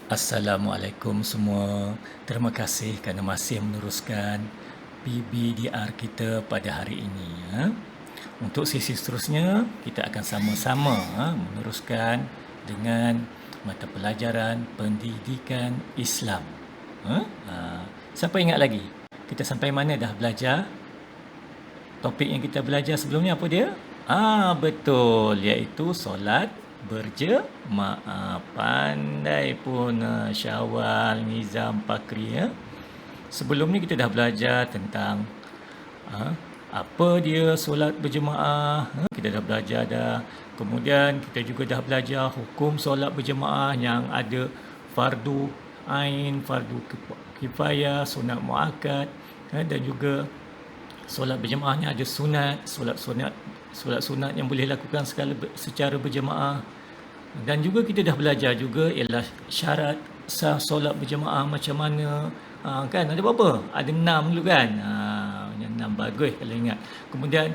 Assalamualaikum semua. Terima kasih kerana masih meneruskan PBDR kita pada hari ini. Untuk sesi seterusnya, kita akan sama-sama meneruskan dengan mata pelajaran pendidikan Islam. Siapa ingat lagi? Kita sampai mana dah belajar? Topik yang kita belajar sebelumnya apa dia? Betul, iaitu solat berjemaah. Pandai pun Syawal, Nizam, Pakri. Sebelum ni kita dah belajar tentang apa dia solat berjemaah. Kita dah belajar dah. Kemudian kita juga dah belajar hukum solat berjemaah yang ada fardu ain, fardu kifayah, sunat muakkad, dan juga solat berjemaah ni ada sunat, solat sunat yang boleh lakukan secara berjemaah. Dan juga kita dah belajar juga ialah syarat sah solat berjemaah macam mana. Kan ada berapa? Ada 6 dulu kan. Yang 6 bagus kalau ingat. Kemudian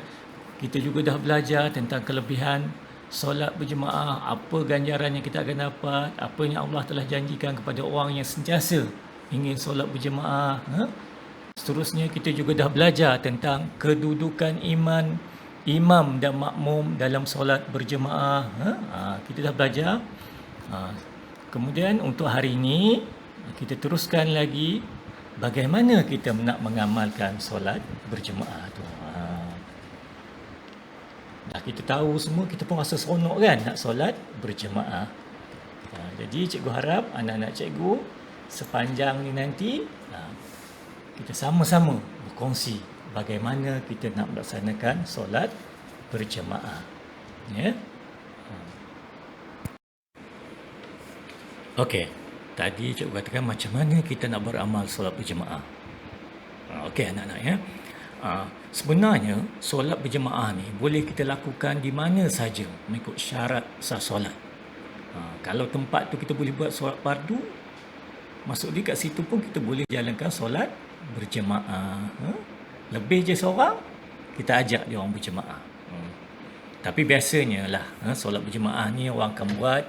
kita juga dah belajar tentang kelebihan solat berjemaah, apa ganjaran yang kita akan dapat, apa yang Allah telah janjikan kepada orang yang sentiasa ingin solat berjemaah. Seterusnya kita juga dah belajar tentang kedudukan imam dan makmum dalam solat berjemaah. Kita dah belajar. Kemudian untuk hari ini kita teruskan lagi bagaimana kita nak mengamalkan solat berjemaah tu. Dah kita tahu semua, kita pun rasa seronok kan nak solat berjemaah. Jadi cikgu harap anak-anak cikgu sepanjang ni nanti kita sama-sama berkongsi bagaimana kita nak melaksanakan solat berjemaah. Ya. Okey, tadi cikgu katakan macam mana kita nak beramal solat berjemaah. Okey anak-anak ya. Sebenarnya solat berjemaah ni boleh kita lakukan di mana saja mengikut syarat sah solat. Kalau tempat tu kita boleh buat solat fardu, maksud dia kat situ pun kita boleh jalankan solat berjemaah. Lebih je seorang, kita ajak dia orang berjemaah. Tapi biasanya lah solat berjemaah ni orang akan buat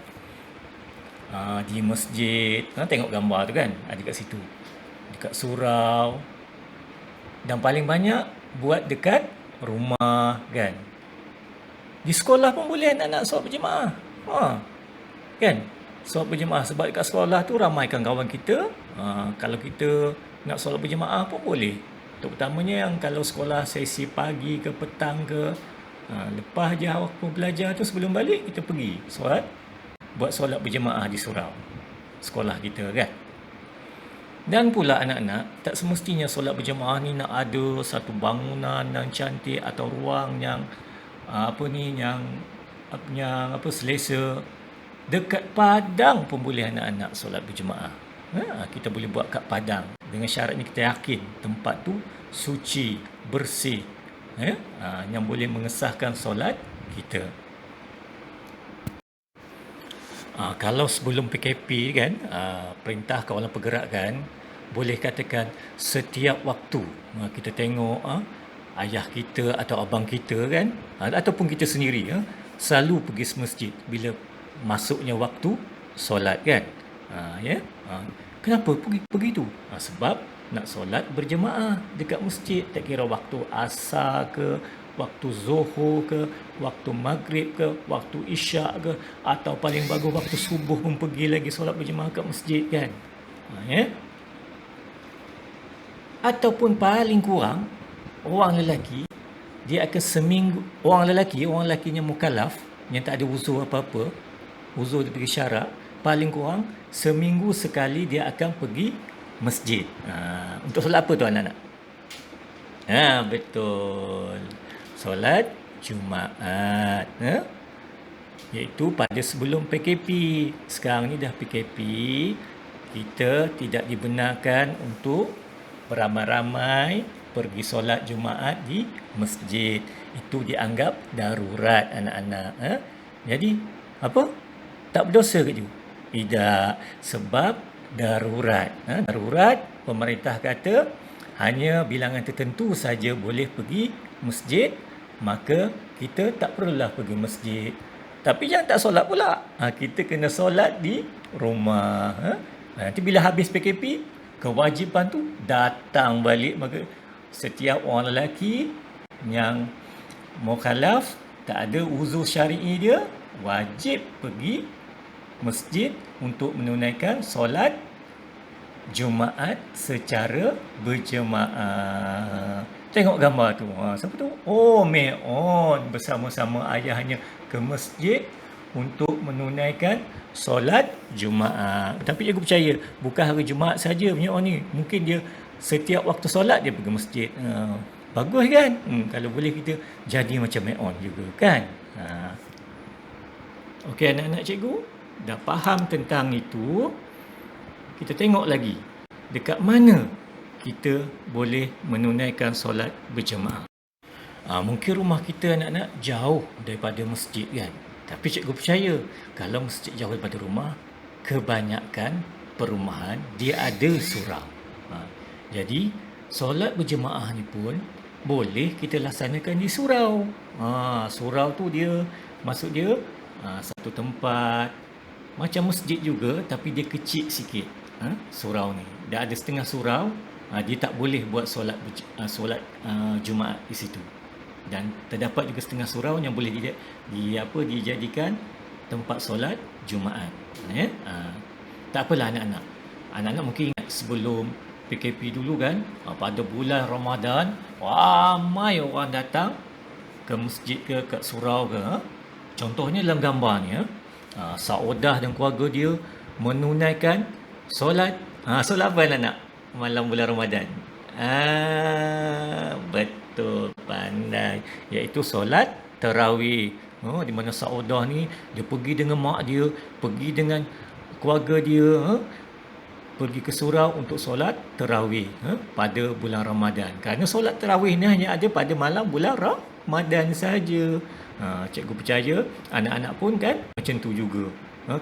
di masjid. Tengok gambar tu kan, ada kat situ, dekat surau. Dan paling banyak buat dekat rumah kan. Di sekolah pun boleh anak-anak solat berjemaah. Kan? Solat berjemaah sebab dekat sekolah tu ramaikan kawan kita. Kalau kita nak solat berjemaah pun boleh. Terutamanya yang kalau sekolah sesi pagi ke petang ke, lepas je waktu belajar tu sebelum balik kita pergi buat solat berjemaah di surau sekolah kita kan. Dan pula anak-anak, tak semestinya solat berjemaah ni nak ada satu bangunan yang cantik atau ruang yang selesa. Dekat padang pun boleh anak-anak solat berjemaah. Kita boleh buat kat padang. Dengan syarat ni kita yakin tempat tu suci, bersih, yang boleh mengesahkan solat kita. Kalau sebelum PKP kan, perintah kawalan pergerakan, boleh katakan setiap waktu kita tengok ayah kita atau abang kita kan, ataupun kita sendiri selalu pergi masjid bila masuknya waktu solat kan. Kenapa pergi tu? Sebab nak solat berjemaah dekat masjid. Tak kira waktu asar ke, waktu zuhur ke, waktu maghrib ke, waktu isyak ke, atau paling bagus waktu subuh pun pergi lagi solat berjemaah kat masjid kan. Ataupun paling kurang orang lelaki dia akan seminggu, orang lelakinya mukallaf yang tak ada uzur apa-apa, uzur daripada syarak, paling kurang seminggu sekali dia akan pergi masjid. Untuk solat apa tu anak-anak? Betul. Solat Jumaat. Iaitu pada sebelum PKP. Sekarang ni dah PKP. Kita tidak dibenarkan untuk beramai-ramai pergi solat Jumaat di masjid. Itu dianggap darurat anak-anak. Jadi apa? Tak berdosa ke tu? Tidak. Sebab darurat. Darurat, pemerintah kata hanya bilangan tertentu saja boleh pergi masjid, maka kita tak perlulah pergi masjid. Tapi jangan tak solat pula. Kita kena solat di rumah. Nanti bila habis PKP, kewajipan tu datang balik. Maka setiap orang lelaki yang mukhalaf, tak ada uzur syar'i dia, wajib pergi masjid untuk menunaikan solat Jumaat secara berjemaah. Tengok gambar tu. Siapa tu? Oh, Meon bersama-sama ayahnya ke masjid untuk menunaikan solat Jumaat. Tapi cikgu percaya, bukan hari Jumaat saja Meon ni. Mungkin dia setiap waktu solat dia pergi masjid. Bagus kan? Kalau boleh kita jadi macam Meon juga kan? Okey anak-anak cikgu, dah faham tentang itu. Kita tengok lagi dekat mana kita boleh menunaikan solat berjemaah. Mungkin rumah kita anak-anak jauh daripada masjid kan. Tapi cikgu percaya kalau masjid jauh daripada rumah, kebanyakan perumahan dia ada surau. Jadi solat berjemaah ni pun boleh kita laksanakan di surau. Surau tu dia maksud dia satu tempat macam masjid juga tapi dia kecil sikit. Surau ni dah ada setengah surau, dia tak boleh buat solat Jumaat di situ. Dan terdapat juga setengah surau yang boleh dijadikan tempat solat Jumaat. Tak apalah anak-anak. Anak-anak mungkin ingat sebelum PKP dulu kan, pada bulan Ramadan ramai orang datang ke masjid ke surau ke. Contohnya dalam gambar ni, Saudah dan keluarga dia menunaikan solat. Solat apa anak-anak malam bulan Ramadan? Betul, pandai. Iaitu solat tarawih. Di mana Saudah ni dia pergi dengan mak dia, pergi dengan keluarga dia, pergi ke surau untuk solat tarawih pada bulan Ramadan. Kerana solat tarawih ni hanya ada pada malam bulan Ramadan saja. Cikgu percaya anak-anak pun kan macam tu juga.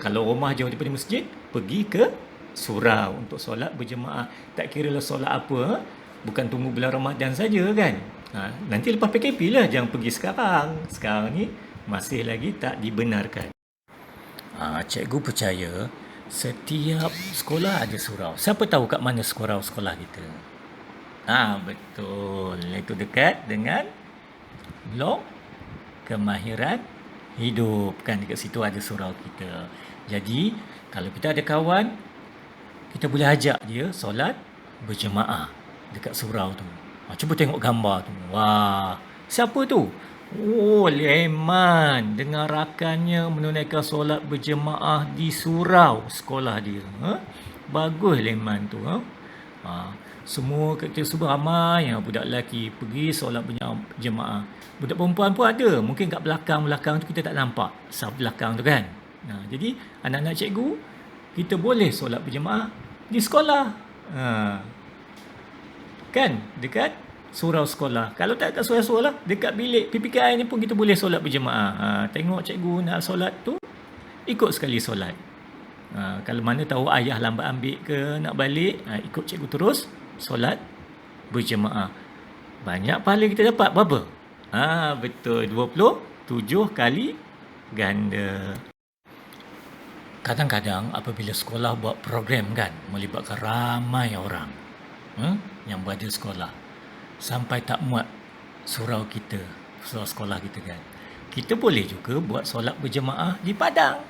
Kalau rumah jauh daripada masjid, pergi ke surau untuk solat berjemaah. Tak kira lah solat apa, bukan tunggu bulan Ramadan saja kan. Nanti lepas PKP lah, jangan pergi sekarang. Sekarang ni masih lagi tak dibenarkan. Cikgu percaya setiap sekolah ada surau. Siapa tahu kat mana sekolah kita? Betul. Itu dekat dengan blok kemahiran hidup kan, dekat situ ada surau kita. Jadi kalau kita ada kawan, kita boleh ajak dia solat berjemaah dekat surau tu. Cuba tengok gambar tu. Wah, siapa tu? Leman dengan rakannya menunaikan solat berjemaah di surau sekolah dia. Bagus Leman tu. Semua kita ramai budak lelaki pergi solat berjemaah. Budak perempuan pun ada. Mungkin kat belakang tu kita tak nampak saf belakang tu kan. Jadi anak-anak cikgu, kita boleh solat berjemaah di sekolah. Kan? Dekat surau sekolah. Kalau tak kat surau sekolah, dekat bilik PPKI ni pun kita boleh solat berjemaah. Tengok cikgu nak solat tu, ikut sekali solat. Kalau mana tahu ayah lambat ambil ke nak balik, ikut cikgu terus solat berjemaah. Banyak pahala kita dapat. Berapa? Betul, 27 kali ganda. Kadang-kadang apabila sekolah buat program kan, melibatkan ramai orang yang berada di sekolah, sampai tak muat surau sekolah kita kan, kita boleh juga buat solat berjemaah di padang.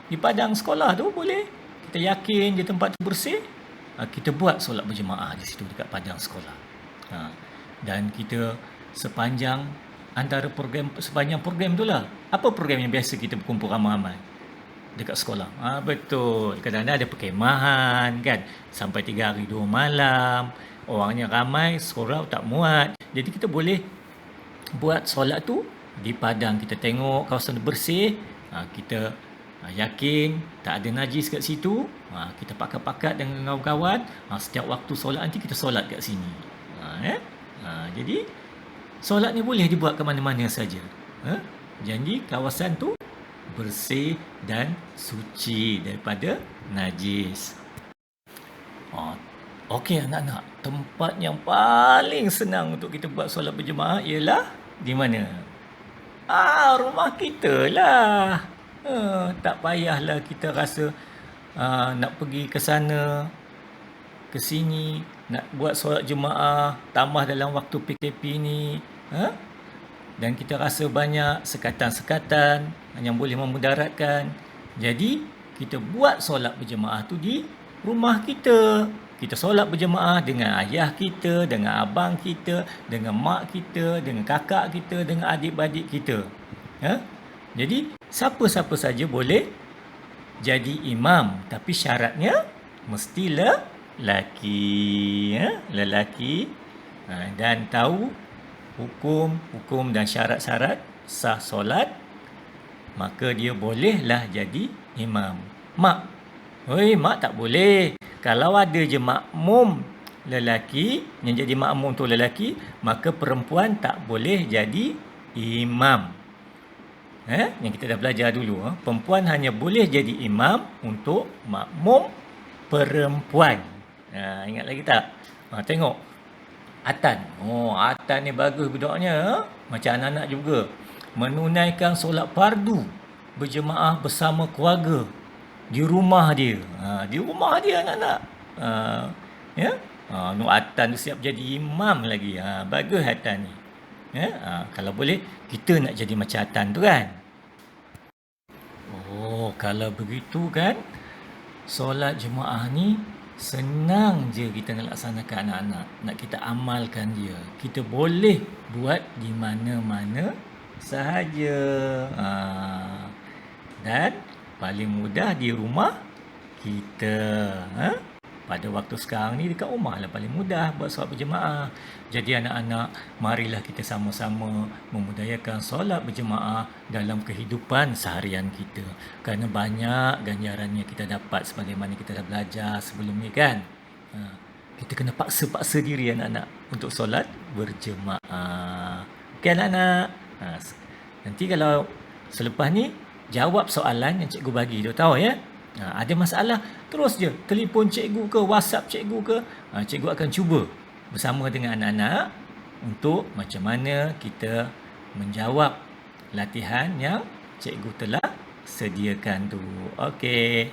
Di padang sekolah tu boleh. Kita yakin je tempat tu bersih, kita buat solat berjemaah di situ dekat padang sekolah. Dan kita sepanjang program tu lah. Apa program yang biasa kita berkumpul ramai-ramai dekat sekolah? Betul. Kadang-kadang ada perkemahan kan, sampai 3 hari 2 malam. Orangnya ramai, surau tak muat. Jadi kita boleh buat solat tu di padang. Kita tengok kawasan bersih, kita yakin tak ada najis kat situ, kita pakat-pakat dengan kawan-kawan, setiap waktu solat nanti kita solat kat sini. Jadi solat ni boleh dibuat ke mana-mana saja. Jadi kawasan tu bersih dan suci daripada najis. Okey anak-anak, tempat yang paling senang untuk kita buat solat berjemaah ialah di mana? Rumah kita lah. Tak payahlah kita rasa nak pergi ke sana, ke sini, nak buat solat jemaah, tambah dalam waktu PKP ni. Dan kita rasa banyak sekatan-sekatan yang boleh memudaratkan. Jadi, kita buat solat berjemaah tu di rumah kita. Kita solat berjemaah dengan ayah kita, dengan abang kita, dengan mak kita, dengan kakak kita, dengan adik-beradik kita. Jadi, siapa-siapa saja boleh jadi imam. Tapi syaratnya mestilah lelaki dan tahu hukum dan syarat-syarat sah solat, maka dia bolehlah jadi imam. Mak tak boleh. Kalau ada je makmum lelaki, yang jadi makmum tu lelaki, maka perempuan tak boleh jadi imam. Yang kita dah belajar dulu. Perempuan hanya boleh jadi imam untuk makmum perempuan. Ingat lagi tak? Tengok. Atan. Atan ni bagus budaknya. Macam anak-anak juga. Menunaikan solat fardu berjemaah bersama keluarga di rumah dia. Di rumah dia anak-anak. Atan tu siap jadi imam lagi. Bagus Atan ni. Kalau boleh, kita nak jadi macam Atan tu kan. Kalau begitu kan, solat jemaah ni senang je kita nak laksanakan anak-anak. Nak kita amalkan dia. Kita boleh buat di mana-mana sahaja. Dan paling mudah di rumah kita. Pada waktu sekarang ni dekat rumah lah paling mudah buat solat berjemaah. Jadi anak-anak, marilah kita sama-sama memudayakan solat berjemaah dalam kehidupan seharian kita. Kerana banyak ganjarannya kita dapat sebagaimana kita dah belajar sebelum ni kan. Kita kena paksa-paksa diri anak-anak untuk solat berjemaah. Okey anak-anak. Nanti kalau selepas ni jawab soalan yang cikgu bagi. Dia tahu ya. Ada masalah, terus je telefon cikgu ke, WhatsApp cikgu ke. Cikgu akan cuba bersama dengan anak-anak untuk macam mana kita menjawab latihan yang cikgu telah sediakan tu. Okey.